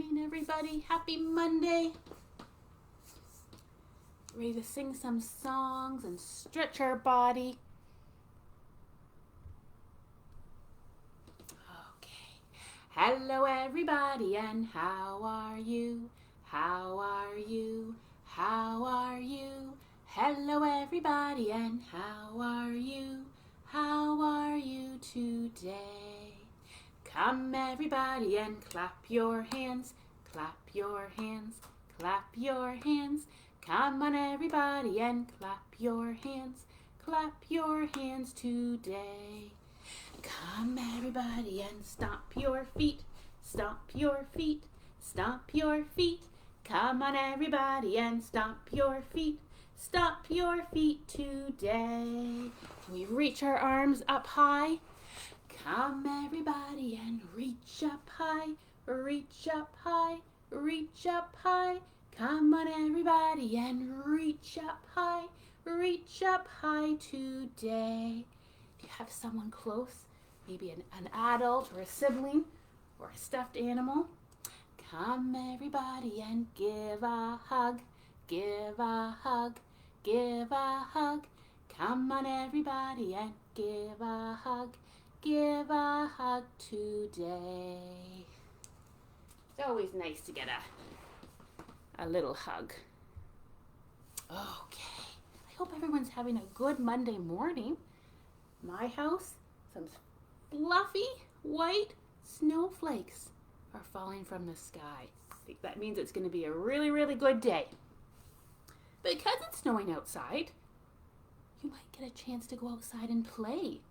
morning, everybody. Happy Monday. Ready to sing some songs and stretch our body. Okay. Hello, everybody, and how are you? How are you? How are you? Hello, everybody, and how are you? How are you today? Come, everybody, and clap your hands. Clap your hands. Clap your hands. Come on, everybody, and clap your hands. Clap your hands today. Come, everybody, and stomp your feet. Stomp your feet. Stomp your feet. Come on, everybody, and stomp your feet. Stomp your feet today. Can we reach our arms up high? Come, everybody, and reach up high. Reach up high. Reach up high. Come on, everybody, and reach up high. Reach up high today. If you have someone close, maybe an adult or a sibling or a stuffed animal, come, everybody, and give a hug. Give a hug. Give a hug. Come on, everybody, and give a hug. Give a hug today. It's always nice to get a little hug. Okay. I hope everyone's having a good Monday morning. My house, some fluffy white snowflakes are falling from the sky. I think that means it's going to be a really, really good day. Because it's snowing outside, you might get a chance to go outside and play.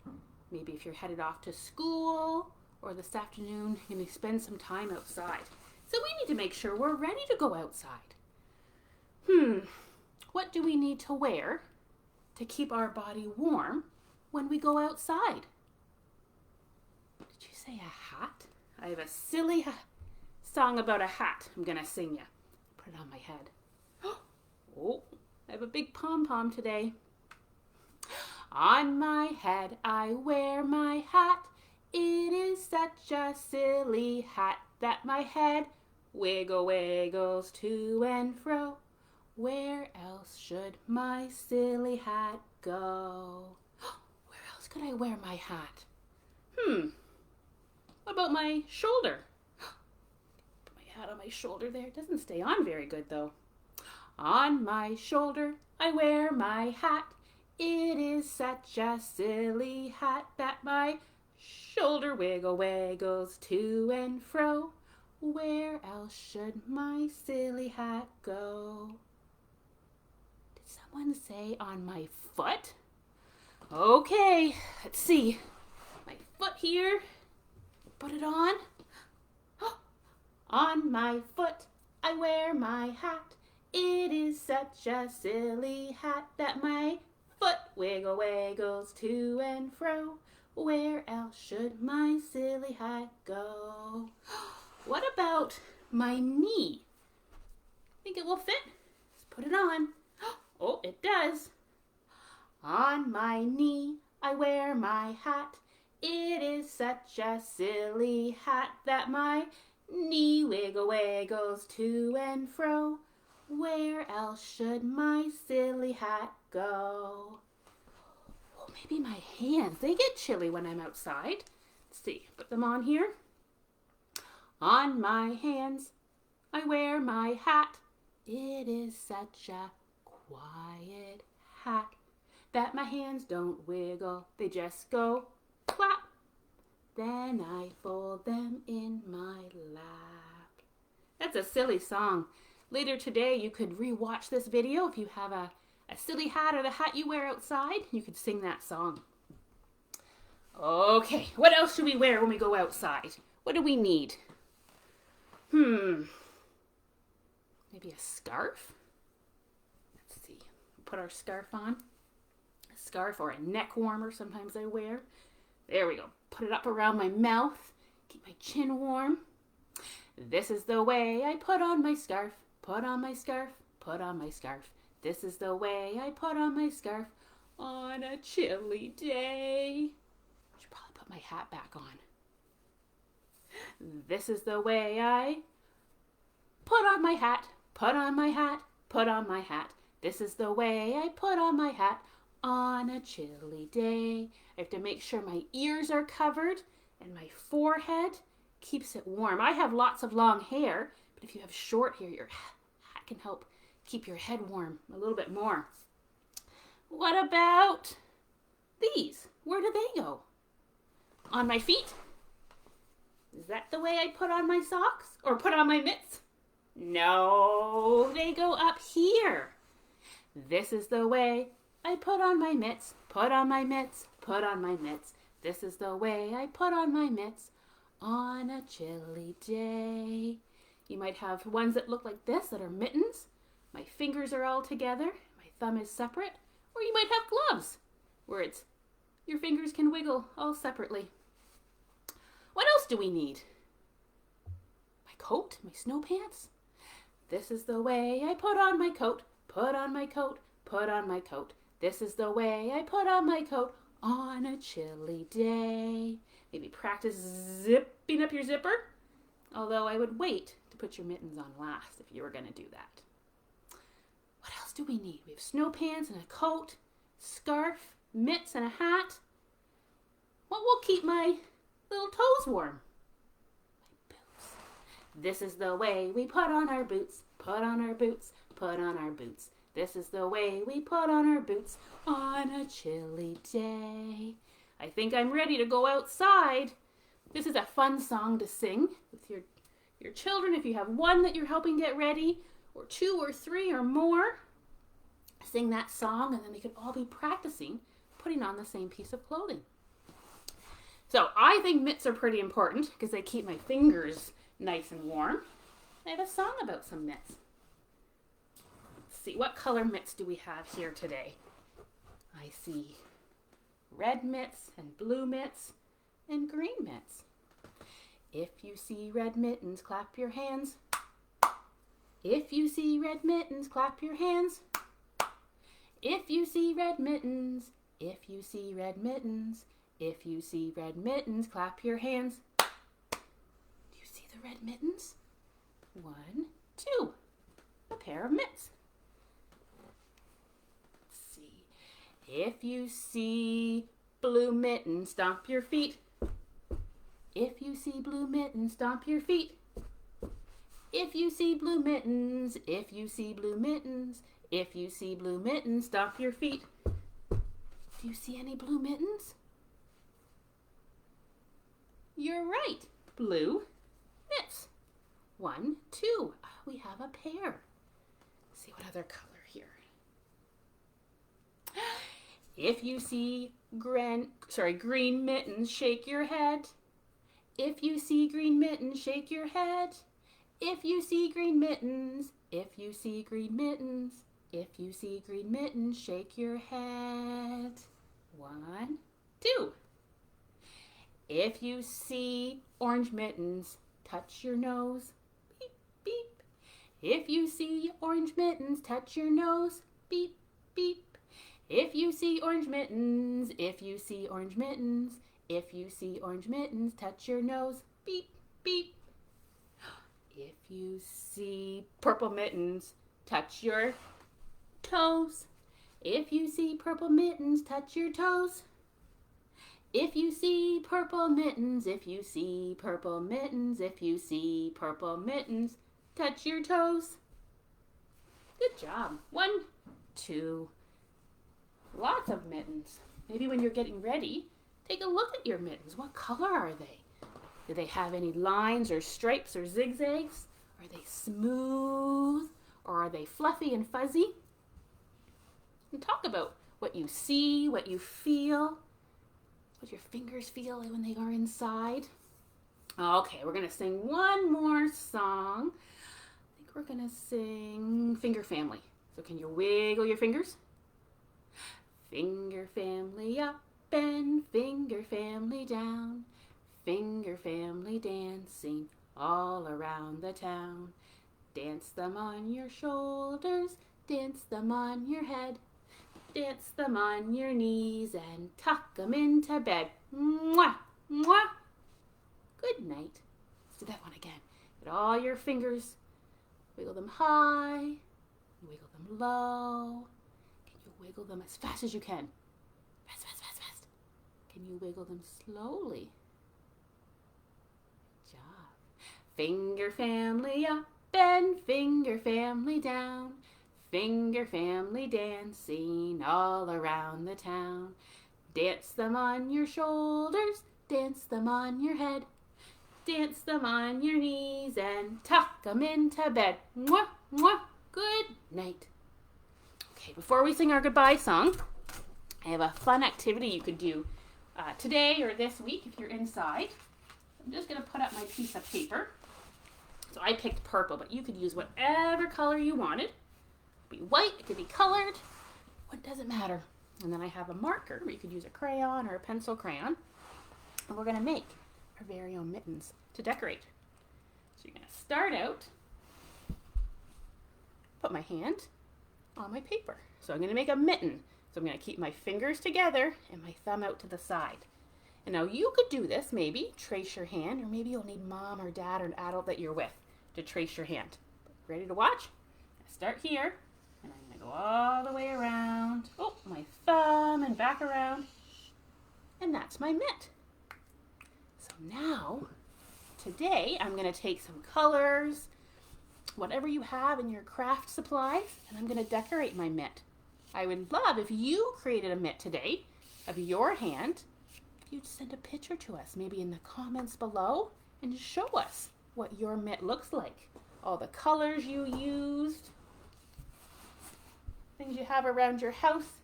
Maybe if you're headed off to school or this afternoon, you're going to spend some time outside. So we need to make sure we're ready to go outside. What do we need to wear to keep our body warm when we go outside? Did you say a hat? I have a silly song about a hat I'm going to sing you. Put it on my head. Oh, I have a big pom-pom today. On my head I wear my hat. It is such a silly hat that my head wiggles to and fro. Where else should my silly hat go? Where else could I wear my hat? What about my shoulder? Put my hat on my shoulder there. It doesn't stay on very good though. On my shoulder I wear my hat. It is such a silly hat that my shoulder wiggles to and fro. Where else should my silly hat go? Did someone say on my foot? Okay, let's see. My foot here. Put it on. On my foot I wear my hat. It is such a silly hat that my foot wiggles to and fro. Where else should my silly hat go? What about my knee? Think it will fit? Let's put it on. Oh, it does. On my knee I wear my hat. It is such a silly hat that my knee wiggles to and fro. Where else should my silly hat go? Oh, maybe my hands. They get chilly when I'm outside. Let's see. Put them on here. On my hands I wear my hat. It is such a quiet hat that my hands don't wiggle. They just go clap. Then I fold them in my lap. That's a silly song. Later today, you could re-watch this video. If you have a silly hat or the hat you wear outside, you could sing that song. Okay, what else should we wear when we go outside? What do we need? Maybe a scarf? Let's see. Put our scarf on. A scarf or a neck warmer sometimes I wear. There we go. Put it up around my mouth. Keep my chin warm. This is the way I put on my scarf. Put on my scarf, put on my scarf. This is the way I put on my scarf on a chilly day. I should probably put my hat back on. This is the way I put on my hat, put on my hat, put on my hat. This is the way I put on my hat on a chilly day. I have to make sure my ears are covered and my forehead keeps it warm. I have lots of long hair, but if you have short hair, your hat can help keep your head warm a little bit more. What about these? Where do they go? On my feet? Is that the way I put on my socks or put on my mitts? No, they go up here. This is the way I put on my mitts, put on my mitts, put on my mitts. This is the way I put on my mitts on a chilly day. You might have ones that look like this that are mittens. My fingers are all together, my thumb is separate. Or you might have gloves where your fingers can wiggle all separately. What else do we need? My coat, my snow pants. This is the way I put on my coat, put on my coat, put on my coat. This is the way I put on my coat on a chilly day. Maybe practice zipping up your zipper. Although I would wait to put your mittens on last if you were going to do that. What else do we need? We have snow pants and a coat, scarf, mitts and a hat. What will keep my little toes warm? My boots. This is the way we put on our boots, put on our boots, put on our boots. This is the way we put on our boots on a chilly day. I think I'm ready to go outside. This is a fun song to sing with your children. If you have one that you're helping get ready, or two or three or more, sing that song and then they could all be practicing putting on the same piece of clothing. So I think mitts are pretty important because they keep my fingers nice and warm. I have a song about some mitts. Let's see, what color mitts do we have here today? I see red mitts and blue mitts and green mitts. If you see red mittens, clap your hands. If you see red mittens, clap your hands. If you see red mittens, if you see red mittens, if you see red mittens, clap your hands. Do you see the red mittens? 1, 2. A pair of mitts. Let's see. If you see blue mittens, stomp your feet. If you see blue mittens, stomp your feet. If you see blue mittens, if you see blue mittens, if you see blue mittens, stomp your feet. Do you see any blue mittens? You're right. Blue mitts. 1, 2. We have a pair. Let's see what other color here. If you see green mittens, shake your head. If you see green mittens, shake your head. If you see green mittens, if you see green mittens, if you see green mittens, shake your head. 1, 2. If you see orange mittens, touch your nose. Beep, beep. If you see orange mittens, touch your nose. Beep, beep. If you see orange mittens, if you see orange mittens, if you see orange mittens, touch your nose. Beep, beep. If you see purple mittens, touch your toes. If you see purple mittens, touch your toes. If you see purple mittens, if you see purple mittens, if you see purple mittens, touch your toes. Good job. 1, 2. Lots of mittens. Maybe when you're getting ready, take a look at your mittens. What color are they? Do they have any lines or stripes or zigzags? Are they smooth or are they fluffy and fuzzy? And talk about what you see, what you feel, what your fingers feel when they are inside. Okay, we're going to sing one more song. I think we're going to sing Finger Family. So can you wiggle your fingers? Finger family up and finger family down. Finger family dancing all around the town. Dance them on your shoulders, dance them on your head. Dance them on your knees and tuck them into bed. Mwah, mwah. Good night. Let's do that one again. Get all your fingers Wiggle them high. Wiggle them low. Can you wiggle them as fast as you can? Fast, fast, fast, fast. Can you wiggle them slowly? Good job. Finger family up and finger family down. Finger family dancing all around the town. Dance them on your shoulders, dance them on your head. Dance them on your knees and tuck them into bed. Mwah, mwah, good night. Okay, before we sing our goodbye song, I have a fun activity you could do today or this week if you're inside. I'm just going to put up my piece of paper. So I picked purple, but you could use whatever color you wanted. It could be white, it could be colored. What doesn't matter. And then I have a marker where you could use a crayon or a pencil crayon. And we're going to make our very own mittens to decorate. So you're going to start out, put my hand on my paper. So I'm going to make a mitten. So I'm going to keep my fingers together and my thumb out to the side. And now you could do this, maybe trace your hand, or maybe you'll need mom or dad or an adult that you're with to trace your hand. Ready to watch? I start here, and I'm going to go all the way around. Oh, my thumb and back around. And that's my mitt. So now, today, I'm going to take some colors, whatever you have in your craft supplies, and I'm going to decorate my mitt. I would love if you created a mitt today of your hand. You'd send a picture to us, maybe in the comments below, and just show us what your mitt looks like. All the colors you used, things you have around your house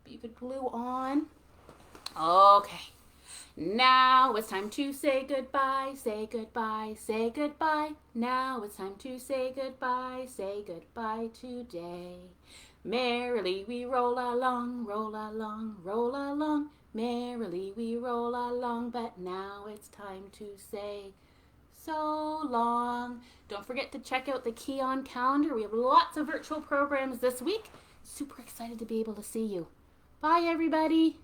that you could glue on. Okay, now it's time to say goodbye, say goodbye, say goodbye. Now it's time to say goodbye today. Merrily we roll along, roll along, roll along. Merrily we roll along, but now it's time to say so long. Don't forget to check out the Keon calendar. We have lots of virtual programs this week. Super excited to be able to see you. Bye, everybody.